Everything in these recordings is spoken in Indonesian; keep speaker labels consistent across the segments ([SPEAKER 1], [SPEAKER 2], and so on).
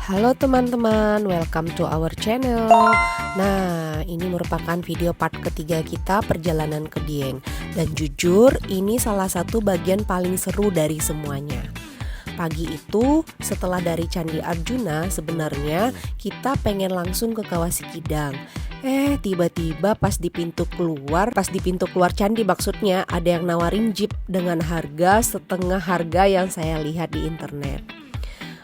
[SPEAKER 1] Halo teman-teman, welcome to our channel. Nah, ini merupakan video part ketiga kita perjalanan ke Dieng. Dan jujur, ini salah satu bagian paling seru dari semuanya. Pagi itu, setelah dari Candi Arjuna, sebenarnya kita pengen langsung ke Kawah Sikidang. Tiba-tiba pas di pintu keluar candi maksudnya, ada yang nawarin jeep dengan harga setengah harga yang saya lihat di internet.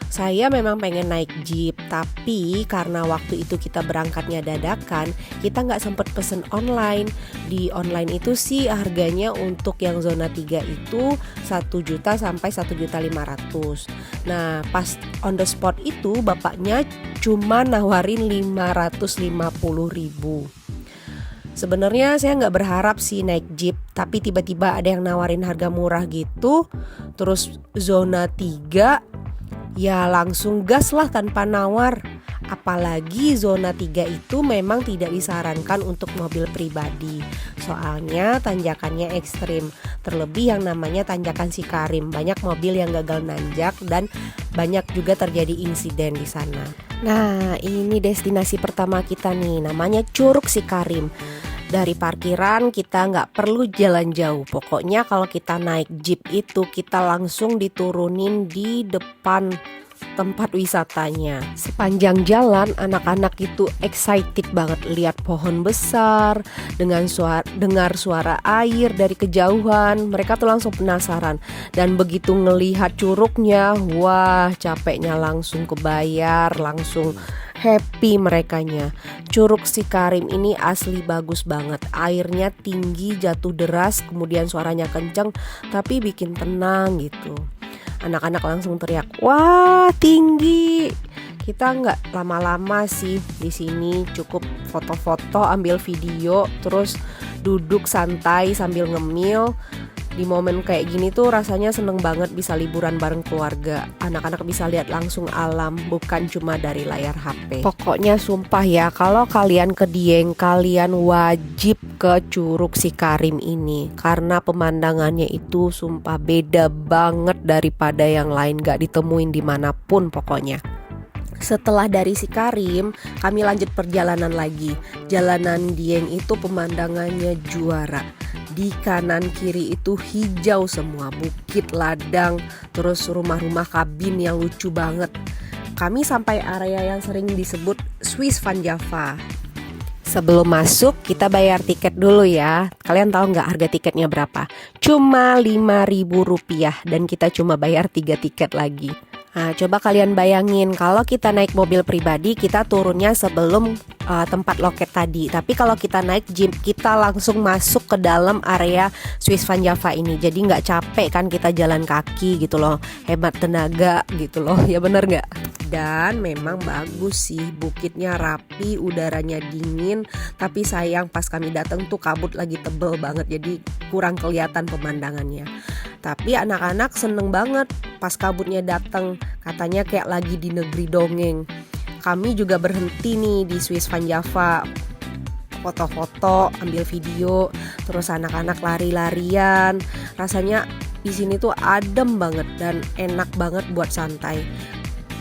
[SPEAKER 1] Saya memang pengen naik jeep, tapi karena waktu itu kita berangkatnya dadakan, kita nggak sempet pesen online. Di online itu sih harganya untuk yang zona 3 itu 1 juta sampai 1.500.000. Nah, pas on the spot itu bapaknya cuma nawarin 550.000. Sebenarnya saya nggak berharap sih naik jeep, tapi tiba-tiba ada yang nawarin harga murah gitu. Terus zona 3, ya langsung gas lah tanpa nawar. Apalagi zona 3 itu memang tidak disarankan untuk mobil pribadi. Soalnya tanjakannya ekstrim. Terlebih yang namanya tanjakan Sikarim, banyak mobil yang gagal nanjak dan banyak juga terjadi insiden di sana. Nah, ini destinasi pertama kita nih, namanya Curug Sikarim. Dari parkiran kita nggak perlu jalan jauh. Pokoknya kalau kita naik jeep itu kita langsung diturunin di depan tempat wisatanya. Sepanjang jalan anak-anak itu excited banget lihat pohon besar dengan dengar suara air dari kejauhan. Mereka tuh langsung penasaran, dan begitu ngelihat curugnya, wah capeknya langsung kebayar, langsung happy merekanya. Curug Sikarim ini asli bagus banget. Airnya tinggi, jatuh deras, kemudian suaranya kenceng tapi bikin tenang gitu. Anak-anak langsung teriak, "Wah, tinggi!" Kita nggak lama-lama sih di sini, cukup foto-foto, ambil video, terus duduk santai sambil ngemil. Di momen kayak gini tuh rasanya seneng banget bisa liburan bareng keluarga. Anak-anak bisa lihat langsung alam, bukan cuma dari layar HP. Pokoknya sumpah ya, kalau kalian ke Dieng, kalian wajib ke Curug Sikarim ini. Karena pemandangannya itu sumpah beda banget daripada yang lain, gak ditemuin dimanapun pokoknya. Setelah dari Sikarim, kami lanjut perjalanan lagi. Jalanan Dieng itu pemandangannya juara. Di kanan kiri itu hijau semua, bukit, ladang, terus rumah-rumah kabin yang lucu banget. Kami sampai area yang sering disebut Swiss Van Java. Sebelum masuk kita bayar tiket dulu ya. Kalian tahu nggak harga tiketnya berapa? Cuma Rp5.000 dan kita cuma bayar 3 tiket lagi. Nah, coba kalian bayangin kalau kita naik mobil pribadi kita turunnya sebelum tempat loket tadi. Tapi kalau kita naik jeep kita langsung masuk ke dalam area Swiss Van Java ini. Jadi nggak capek kan kita jalan kaki gitu loh. Hemat tenaga gitu loh. Ya bener nggak? Dan memang bagus sih, bukitnya rapi, udaranya dingin. Tapi sayang pas kami datang tuh kabut lagi tebel banget, jadi kurang kelihatan pemandangannya. Tapi anak-anak seneng banget pas kabutnya datang, katanya kayak lagi di negeri dongeng. Kami juga berhenti nih di Swiss Van Java, foto-foto, ambil video, terus anak-anak lari-larian. Rasanya di sini tuh adem banget dan enak banget buat santai.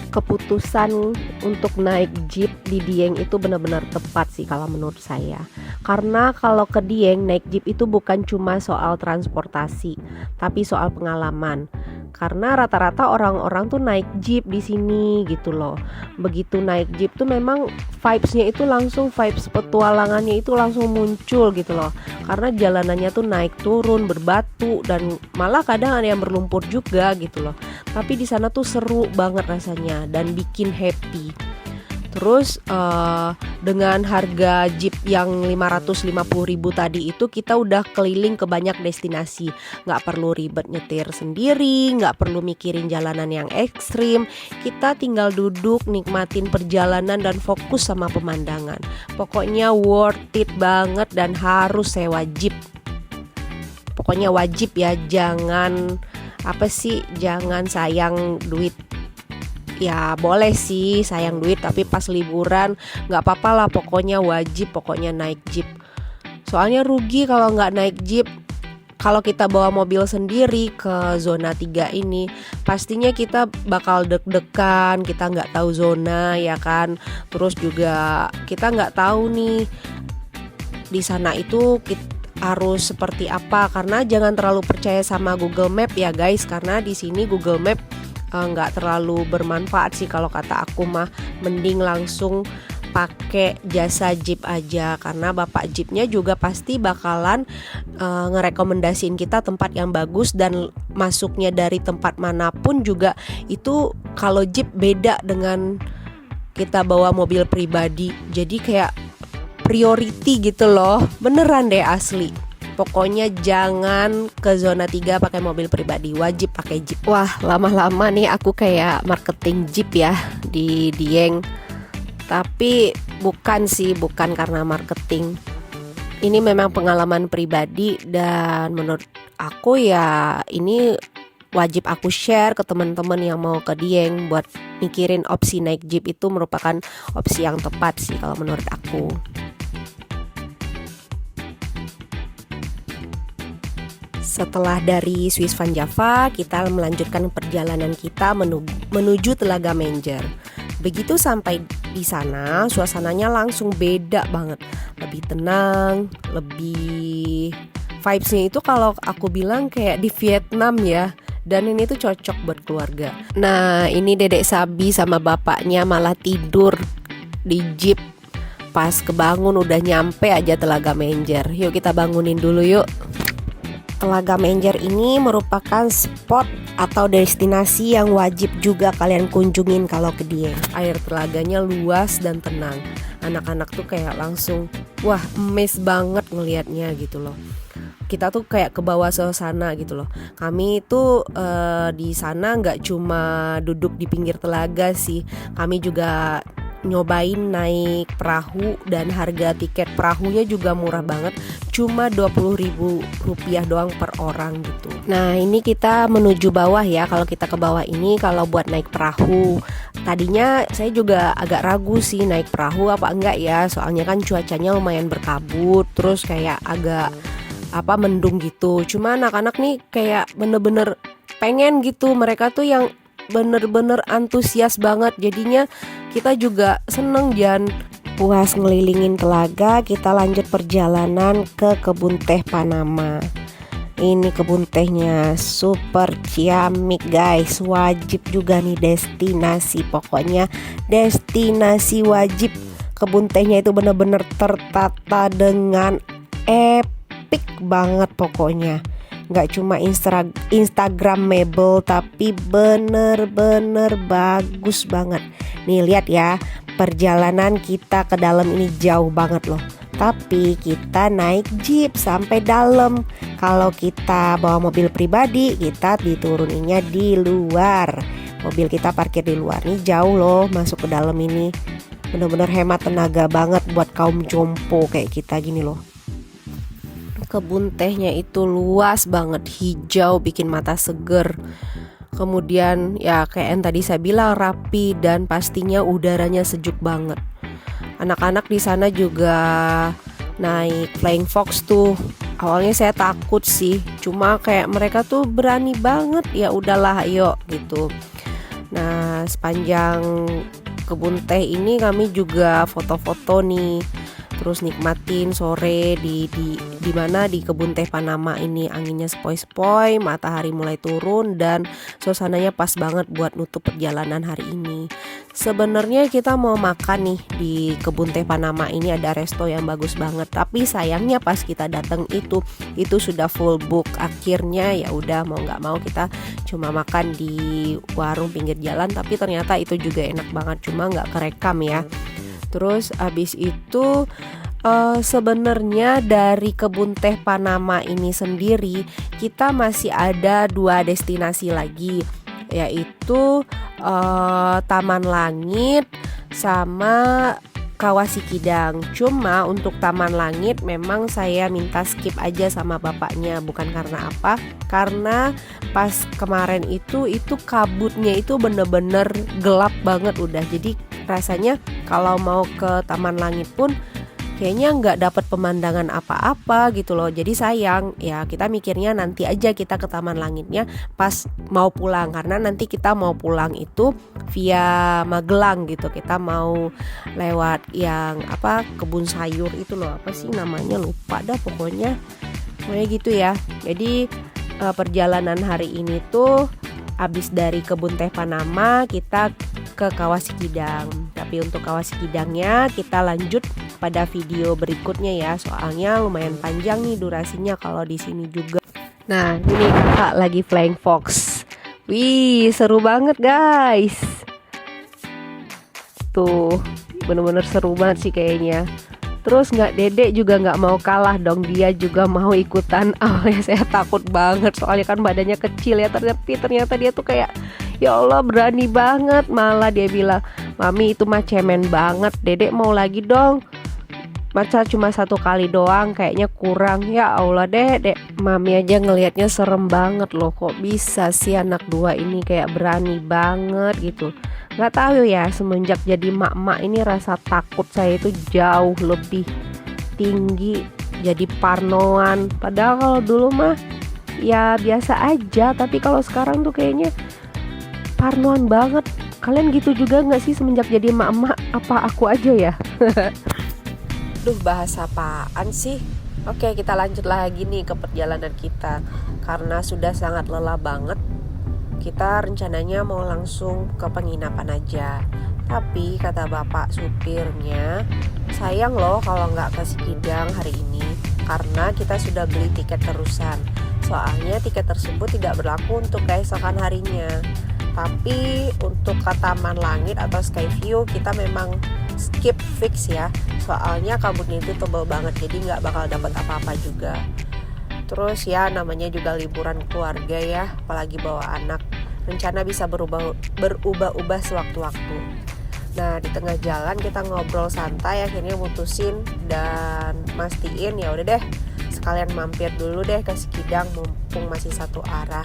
[SPEAKER 1] Keputusan untuk naik jeep di Dieng itu benar-benar tepat sih kalau menurut saya. Karena kalau ke Dieng naik jeep itu bukan cuma soal transportasi, tapi soal pengalaman. Karena rata-rata orang-orang tuh naik jeep di sini gitu loh. Begitu naik jeep tuh memang vibes-nya itu langsung, vibes petualangannya itu langsung muncul gitu loh. Karena jalanannya tuh naik turun, berbatu, dan malah kadang ada yang berlumpur juga gitu loh. Tapi di sana tuh seru banget rasanya dan bikin happy. Terus dengan harga jeep yang 550.000 tadi itu kita udah keliling ke banyak destinasi. Gak perlu ribet nyetir sendiri, gak perlu mikirin jalanan yang ekstrim. Kita tinggal duduk, nikmatin perjalanan dan fokus sama pemandangan. Pokoknya worth it banget dan harus sewa jeep. Pokoknya wajib ya, jangan sayang duit. Ya boleh sih sayang duit, tapi pas liburan gak apa-apa lah, pokoknya wajib, pokoknya naik jeep. Soalnya rugi kalau gak naik jeep. Kalau kita bawa mobil sendiri ke zona 3 ini, pastinya kita bakal deg-degan, kita nggak tahu zona ya kan. Terus juga kita nggak tahu nih di sana itu harus seperti apa, karena jangan terlalu percaya sama Google Map ya guys, karena di sini Google Map nggak terlalu bermanfaat sih kalau kata aku mah. Mending langsung pakai jasa Jeep aja, karena bapak Jeepnya juga pasti bakalan ngerekomendasiin kita tempat yang bagus, dan masuknya dari tempat manapun juga itu kalau Jeep beda dengan kita bawa mobil pribadi. Jadi kayak priority gitu loh, beneran deh asli. Pokoknya jangan ke zona 3 pakai mobil pribadi, wajib pakai Jeep. Wah, lama-lama nih aku kayak marketing Jeep ya di Dieng. Tapi bukan karena marketing. Ini memang pengalaman pribadi, dan menurut aku ya ini wajib aku share ke teman-teman yang mau ke Dieng buat mikirin opsi naik Jeep. Itu merupakan opsi yang tepat sih kalau menurut aku. Setelah dari Swiss Van Java, kita melanjutkan perjalanan kita menuju Telaga Menjer. Begitu sampai di sana, suasananya langsung beda banget. Lebih tenang, lebih vibes-nya itu kalau aku bilang kayak di Vietnam ya. Dan ini tuh cocok buat keluarga. Nah, ini Dedek Sabi sama bapaknya malah tidur di Jeep. Pas kebangun udah nyampe aja Telaga Menjer. Yuk kita bangunin dulu yuk. Telaga Menjer ini merupakan spot atau destinasi yang wajib juga kalian kunjungin kalau ke Dieng. Air telaganya luas dan tenang. Anak-anak tuh kayak langsung wah amazed banget ngelihatnya gitu loh. Kita tuh kayak ke bawah suasana gitu loh. Kami itu di sana nggak cuma duduk di pinggir telaga sih. Kami juga nyobain naik perahu, dan harga tiket perahunya juga murah banget, cuma Rp20.000 doang per orang gitu. Nah ini kita menuju bawah ya. Kalau kita ke bawah ini kalau buat naik perahu, tadinya saya juga agak ragu sih naik perahu apa enggak ya, soalnya kan cuacanya lumayan berkabut, terus kayak agak mendung gitu. Cuma anak-anak nih kayak bener-bener pengen gitu, mereka tuh yang bener-bener antusias banget. Jadinya kita juga seneng Jan. Puas ngelilingin telaga, kita lanjut perjalanan ke kebun teh Panama. Ini kebun tehnya super ciamik guys. Wajib juga nih destinasi, pokoknya destinasi wajib. Kebun tehnya itu bener-bener tertata dengan epic banget pokoknya. Gak cuma Instagramable, tapi bener-bener bagus banget. Nih lihat ya, perjalanan kita ke dalam ini jauh banget loh. Tapi kita naik Jeep sampai dalam. Kalau kita bawa mobil pribadi, kita dituruninnya di luar. Mobil kita parkir di luar. Nih jauh loh masuk ke dalam ini. Bener-bener hemat tenaga banget buat kaum jompo kayak kita gini loh. Kebun tehnya itu luas banget, hijau, bikin mata seger. Kemudian ya kayak yang tadi saya bilang, rapi, dan pastinya udaranya sejuk banget. Anak-anak di sana juga naik Flying Fox tuh. Awalnya saya takut sih, cuma kayak mereka tuh berani banget. Ya udahlah, ayo gitu. Nah, sepanjang kebun teh ini kami juga foto-foto nih. Terus nikmatin sore di mana di kebun teh Panama ini. Anginnya sepoi-sepoi, matahari mulai turun, dan suasananya pas banget buat nutup perjalanan hari ini. Sebenarnya kita mau makan nih di kebun teh Panama ini, ada resto yang bagus banget, tapi sayangnya pas kita datang itu sudah full book. Akhirnya ya udah mau nggak mau kita cuma makan di warung pinggir jalan, tapi ternyata itu juga enak banget, cuma nggak kerekam ya. Terus abis itu sebenarnya dari kebun teh Panama ini sendiri kita masih ada 2 destinasi lagi, yaitu Taman Langit sama Kawah Sikidang. Cuma untuk Taman Langit memang saya minta skip aja sama bapaknya. Bukan karena apa, karena pas kemarin itu kabutnya itu bener-bener gelap banget udah. Jadi rasanya kalau mau ke Taman Langit pun kayaknya nggak dapat pemandangan apa-apa gitu loh. Jadi sayang, ya kita mikirnya nanti aja kita ke Taman Langitnya pas mau pulang, karena nanti kita mau pulang itu via Magelang gitu. Kita mau lewat yang kebun sayur itu loh, apa sih namanya, lupa dah pokoknya gitu ya. Jadi perjalanan hari ini tuh abis dari kebun teh Panama kita ke Kawah Sikidang. Tapi untuk Kawah Sikidangnya kita lanjut pada video berikutnya ya, soalnya lumayan panjang nih durasinya kalau di sini juga. Nah, ini kakak lagi flying fox. Wih, seru banget guys. Tuh, bener-bener seru banget sih kayaknya. Terus Dedek juga nggak mau kalah dong, dia juga mau ikutan. Awalnya saya takut banget soalnya kan badannya kecil ya, tapi ternyata dia tuh kayak ya Allah berani banget. Malah dia bilang, "Mami itu mah cemen banget, Dedek mau lagi dong. Masa cuma 1 kali doang, kayaknya kurang." Ya Allah Dedek, Mami aja ngelihatnya serem banget loh, kok bisa sih anak 2 ini kayak berani banget gitu. Gak tahu ya, semenjak jadi mak-mak ini rasa takut saya itu jauh lebih tinggi, jadi parnoan. Padahal kalau dulu mah ya biasa aja, tapi kalau sekarang tuh kayaknya parnoan banget. Kalian gitu juga gak sih semenjak jadi mak-mak? Apa aku aja ya? Duh, bahasa apaan sih? Oke, kita lanjut lagi nih ke perjalanan kita. Karena sudah sangat lelah banget, kita rencananya mau langsung ke penginapan aja. Tapi kata bapak supirnya, sayang loh kalau nggak ke Sikidang hari ini, karena kita sudah beli tiket terusan. Soalnya tiket tersebut tidak berlaku untuk keesokan harinya. Tapi untuk ke Taman Langit atau Skyview kita memang skip fix ya. Soalnya kabutnya itu tebal banget, jadi nggak bakal dapat apa-apa juga. Terus ya namanya juga liburan keluarga ya, apalagi bawa anak, rencana bisa berubah-ubah sewaktu-waktu. Nah di tengah jalan kita ngobrol santai, akhirnya mutusin dan mastiin ya udah deh sekalian mampir dulu deh ke Sikidang mumpung masih satu arah.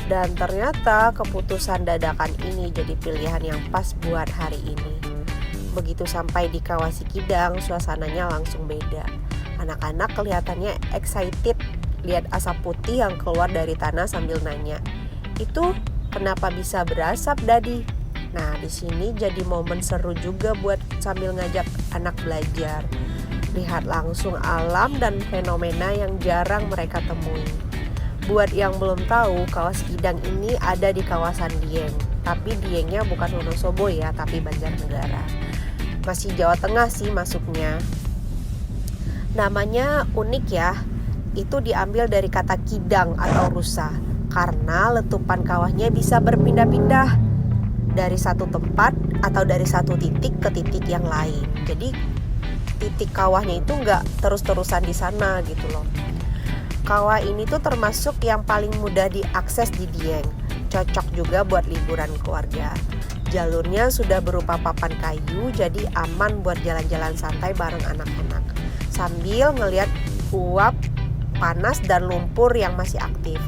[SPEAKER 1] Dan ternyata keputusan dadakan ini jadi pilihan yang pas buat hari ini. Begitu sampai di Kawah Sikidang, suasananya langsung beda. Anak-anak kelihatannya excited lihat asap putih yang keluar dari tanah sambil nanya, "Itu kenapa bisa berasap, Dadi?" Nah, di sini jadi momen seru juga buat sambil ngajak anak belajar. Lihat langsung alam dan fenomena yang jarang mereka temui. Buat yang belum tahu, Kawah Sikidang ini ada di kawasan Dieng. Tapi Diengnya bukan Wonosobo ya, tapi Banjarnegara. Masih Jawa Tengah sih masuknya. Namanya unik ya, itu diambil dari kata kidang atau rusa, karena letupan kawahnya bisa berpindah-pindah dari satu tempat atau dari satu titik ke titik yang lain. Jadi titik kawahnya itu nggak terus-terusan di sana gitu loh. Kawah ini tuh termasuk yang paling mudah diakses di Dieng, cocok juga buat liburan keluarga. Jalurnya sudah berupa papan kayu, jadi aman buat jalan-jalan santai bareng anak-anak sambil ngelihat uap panas dan lumpur yang masih aktif.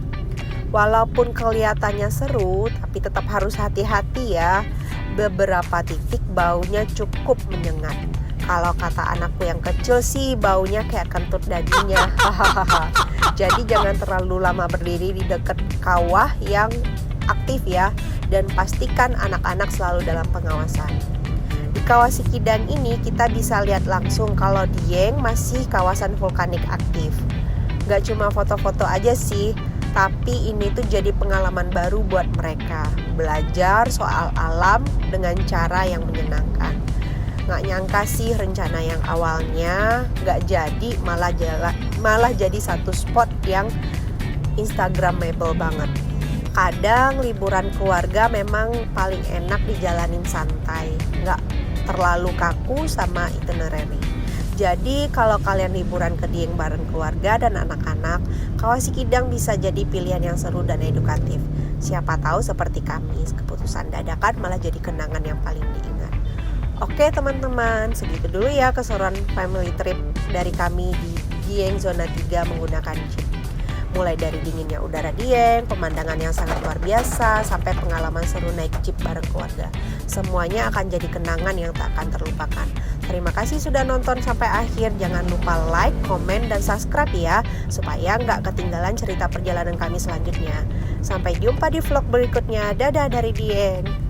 [SPEAKER 1] Walaupun kelihatannya seru, tapi tetap harus hati-hati ya. Beberapa titik baunya cukup menyengat. Kalau kata anakku yang kecil sih baunya kayak kentut dadinya. Jadi jangan terlalu lama berdiri di dekat kawah yang aktif ya, dan pastikan anak-anak selalu dalam pengawasan. Di Kawah Sikidang ini kita bisa lihat langsung kalau Dieng masih kawasan vulkanik aktif. Gak cuma foto-foto aja sih, tapi ini tuh jadi pengalaman baru buat mereka. Belajar soal alam dengan cara yang menyenangkan. Gak nyangka sih rencana yang awalnya gak jadi malah jadi satu spot yang instagramable banget. Kadang liburan keluarga memang paling enak dijalanin santai, gak terlalu kaku sama itinerary. Jadi kalau kalian liburan ke Dieng bareng keluarga dan anak-anak, Kawah Sikidang bisa jadi pilihan yang seru dan edukatif. Siapa tahu seperti kami, keputusan dadakan malah jadi kenangan yang paling diingat. Oke teman-teman, segitu dulu ya keseruan family trip dari kami di Dieng Zona 3 menggunakan jeep. Mulai dari dinginnya udara Dieng, pemandangan yang sangat luar biasa, sampai pengalaman seru naik jeep bareng keluarga. Semuanya akan jadi kenangan yang tak akan terlupakan. Terima kasih sudah nonton sampai akhir. Jangan lupa like, komen, dan subscribe ya, supaya nggak ketinggalan cerita perjalanan kami selanjutnya. Sampai jumpa di vlog berikutnya. Dadah dari Dieng.